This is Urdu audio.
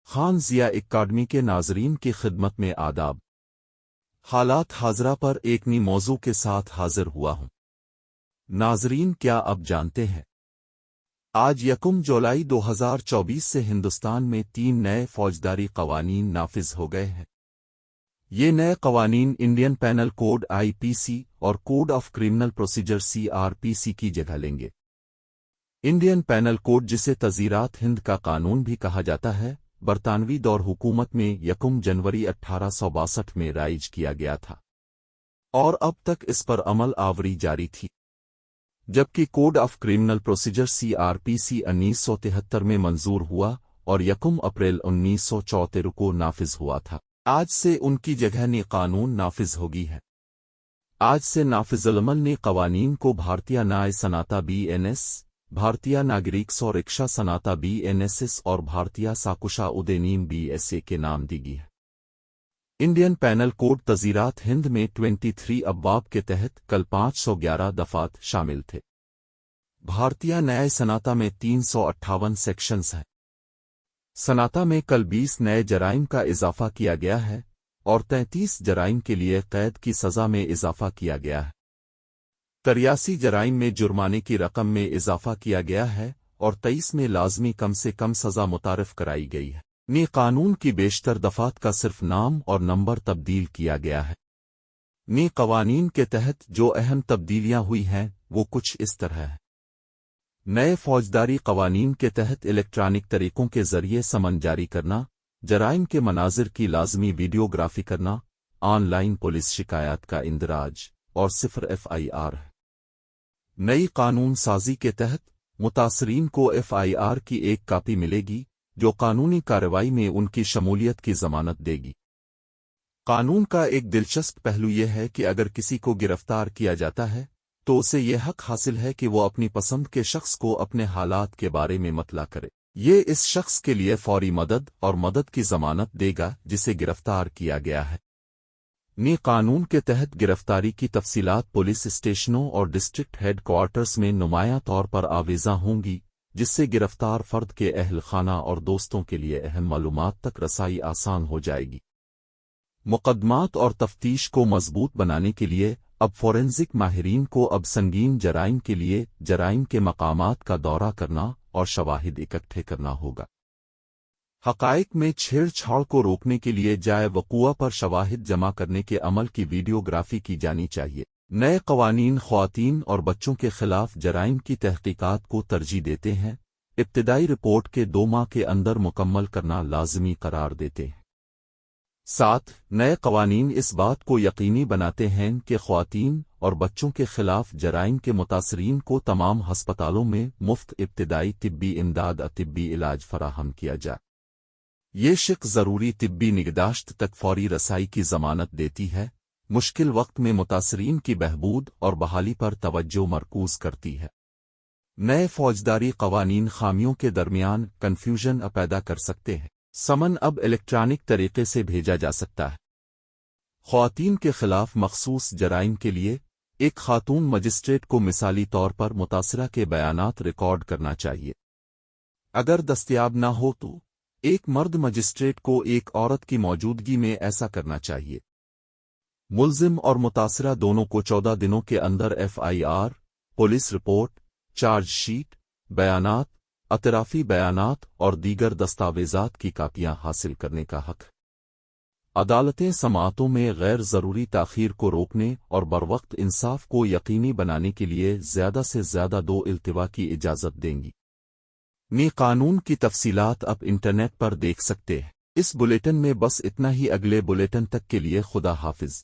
خان ضیاء اکیڈمی کے ناظرین کی خدمت میں آداب۔ حالات حاضرہ پر ایک نئی موضوع کے ساتھ حاضر ہوا ہوں۔ ناظرین، کیا اب جانتے ہیں آج 1 جولائی 2024 سے ہندوستان میں 3 نئے فوجداری قوانین نافذ ہو گئے ہیں۔ یہ نئے قوانین انڈین پینل کوڈ IPC اور code of criminal procedure CRPC کی جگہ لیں گے۔ انڈین پینل کوڈ، جسے تزیرات ہند کا قانون بھی کہا جاتا ہے، برطانوی دور حکومت میں 1 جنوری 1862 میں رائج کیا گیا تھا اور اب تک اس پر عمل آوری جاری تھی، جبکہ code of criminal procedure CRPC 1973 میں منظور ہوا اور 1 اپریل 1974 کو نافذ ہوا تھا۔ آج سے ان کی جگہ نئی قانون نافذ ہوگی ہے۔ آج سے نافذ العمل نئے قوانین کو بھارتیہ نیائے سناتا BNS، بھارتیہ ناگرک سورکشا سناتا BNSS اور بھارتیہ ساکشا ادینیم BSA کے نام دی گئی ہے۔ انڈین پینل کوڈ تزیرات ہند میں 23 ابواب کے تحت کل 511 دفعات شامل تھے۔ بھارتیہ نیائے سناتا میں 358 سیکشنز ہیں۔ سناتا میں کل 20 نئے جرائم کا اضافہ کیا گیا ہے اور 33 جرائم کے لیے قید کی سزا میں اضافہ کیا گیا ہے۔ 83 جرائم میں جرمانے کی رقم میں اضافہ کیا گیا ہے اور 23 میں لازمی کم سے کم سزا متعارف کرائی گئی ہے۔ نئے قانون کی بیشتر دفعات کا صرف نام اور نمبر تبدیل کیا گیا ہے۔ نئے قوانین کے تحت جو اہم تبدیلیاں ہوئی ہیں وہ کچھ اس طرح ہیں۔ نئے فوجداری قوانین کے تحت الیکٹرانک طریقوں کے ذریعے سمن جاری کرنا، جرائم کے مناظر کی لازمی ویڈیوگرافی کرنا، آن لائن پولیس شکایات کا اندراج اور 0 FIR ہے۔ نئی قانون سازی کے تحت متاثرین کو FIR کی ایک کاپی ملے گی جو قانونی کارروائی میں ان کی شمولیت کی ضمانت دے گی۔ قانون کا ایک دلچسپ پہلو یہ ہے کہ اگر کسی کو گرفتار کیا جاتا ہے تو اسے یہ حق حاصل ہے کہ وہ اپنی پسند کے شخص کو اپنے حالات کے بارے میں مطلع کرے۔ یہ اس شخص کے لیے فوری مدد اور مدد کی ضمانت دے گا جسے گرفتار کیا گیا ہے۔ نئے قانون کے تحت گرفتاری کی تفصیلات پولیس اسٹیشنوں اور ڈسٹرکٹ ہیڈ کوارٹرز میں نمایاں طور پر آویزاں ہوں گی، جس سے گرفتار فرد کے اہل خانہ اور دوستوں کے لیے اہم معلومات تک رسائی آسان ہو جائے گی۔ مقدمات اور تفتیش کو مضبوط بنانے کے لیے اب فورینزک ماہرین کو اب سنگین جرائم کے لیے جرائم کے مقامات کا دورہ کرنا اور شواہد اکٹھے کرنا ہوگا۔ حقائق میں چھیڑ چھاڑ کو روکنے کے لیے جائے وقوع پر شواہد جمع کرنے کے عمل کی ویڈیوگرافی کی جانی چاہیے۔ نئے قوانین خواتین اور بچوں کے خلاف جرائم کی تحقیقات کو ترجیح دیتے ہیں، ابتدائی رپورٹ کے 2 ماہ کے اندر مکمل کرنا لازمی قرار دیتے ہیں۔ 7 نئے قوانین اس بات کو یقینی بناتے ہیں کہ خواتین اور بچوں کے خلاف جرائم کے متاثرین کو تمام ہسپتالوں میں مفت ابتدائی طبی امداد اور طبی علاج فراہم کیا جائے۔ یہ شق ضروری طبی نگہداشت تک فوری رسائی کی ضمانت دیتی ہے، مشکل وقت میں متاثرین کی بہبود اور بحالی پر توجہ مرکوز کرتی ہے۔ نئے فوجداری قوانین خامیوں کے درمیان کنفیوژن پیدا کر سکتے ہیں۔ سمن اب الیکٹرانک طریقے سے بھیجا جا سکتا ہے۔ خواتین کے خلاف مخصوص جرائم کے لیے ایک خاتون مجسٹریٹ کو مثالی طور پر متاثرہ کے بیانات ریکارڈ کرنا چاہیے۔ اگر دستیاب نہ ہو تو ایک مرد مجسٹریٹ کو ایک عورت کی موجودگی میں ایسا کرنا چاہیے۔ ملزم اور متاثرہ دونوں کو 14 دنوں کے اندر FIR، police report, charge sheet, بیانات، اعترافی بیانات اور دیگر دستاویزات کی کاپیاں حاصل کرنے کا حق۔ عدالتیں سماعتوں میں غیر ضروری تاخیر کو روکنے اور بروقت انصاف کو یقینی بنانے کے لیے زیادہ سے زیادہ 2 التوا کی اجازت دیں گی۔ نئے قانون کی تفصیلات اب انٹرنیٹ پر دیکھ سکتے ہیں۔ اس بلیٹن میں بس اتنا ہی۔ اگلے بلیٹن تک کے لیے خدا حافظ۔